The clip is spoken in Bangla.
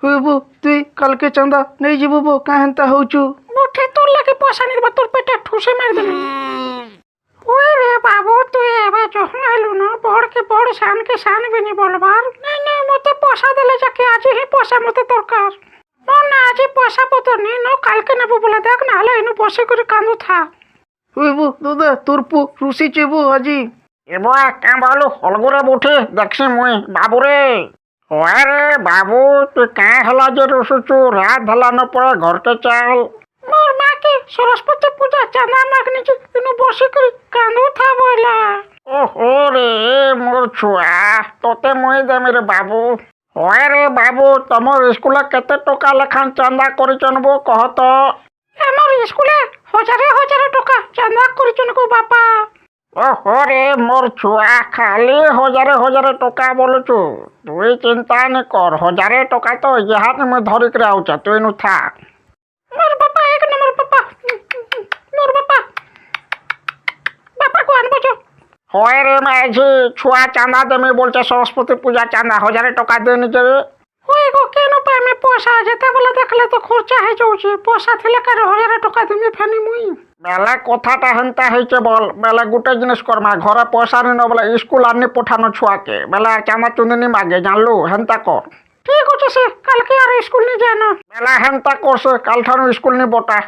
হইব তুই কালকে চাঁদা নেই যাবো বো কাঁ হেনতা হউছু উঠে তোর লাগে পয়সা নিয়ে দেবা তোর পেটে ঠুসে মারি দেবে ওই রে বাবু তুই এবার যখন আইলু না বড়কে বড় শানকে শান বিনি বলবার নাই নাই মতে পয়সা দিলে যাকে আজ হি পয়সা মতে দরকার না আজ পয়সা পত্র নেই ন কালকে নেবো বলে দেখ না হলে এনু বসে করে কান্দু থা হইব দাদা তোর পু রুসি চেবো আজি এবার কেন বলো হলগুরে উঠে দেখছি মুই বাবুরে হয় রে বাবু তুই কাঁ হেলা যে রসুচু রাত হেলানো পরে ঘরকে চাল মোর মাকে সরস্বতী পূজা চাঁদা মাগনিছি এনু বসে করে কান্দু থা বইলা ওহো রে মোর ছুয়া তোতে মুই দেমি রে বাবু হয় রে বাবু তোমার স্কুলে কেতে টাকা লেখান চান্দা করিছন বো কহ তো আমার স্কুলে হাজারে হাজারে টাকা চাঁদা করেছেন গো বাবা ওহো রে মোর ছুয়া খালি হাজারে হাজারে টাকা বলুছু তুই চিন্তা নি কর হাজারে টাকা তো ইহাতে মুই ধরিকি আউছ তুই নু থাক মোর বাবা এক নম্বর বাবা মোর বাবা বাবা কো আনবো চো হয় রে মাঝি ছুয়া চাঁদা দেমি বলছে সরস্বতী পূজা চাঁদা হাজারে টাকা দিয়ে নিচে ওই গো কেন পাইমে পয়সা যেতে বলে দেখলে তো খরচা হয়ে যাচ্ছে পয়সা থিলে কারো হাজারে টাকা তুমি ফেনি মুই বেলা কথাটা হেনতা হয়েছে বল বেলা গোটে জিনিস করমা ঘরে পয়সা নি বলে স্কুল আনি পঠানো ছুয়াকে বেলা চাঁদা চুন্দিনি মাগে জানলু হেনতা কর ঠিক আছে সে কালকে আর স্কুল নিয়ে যায় না বেলা হেনতা করছে কালঠানো স্কুল নি বটা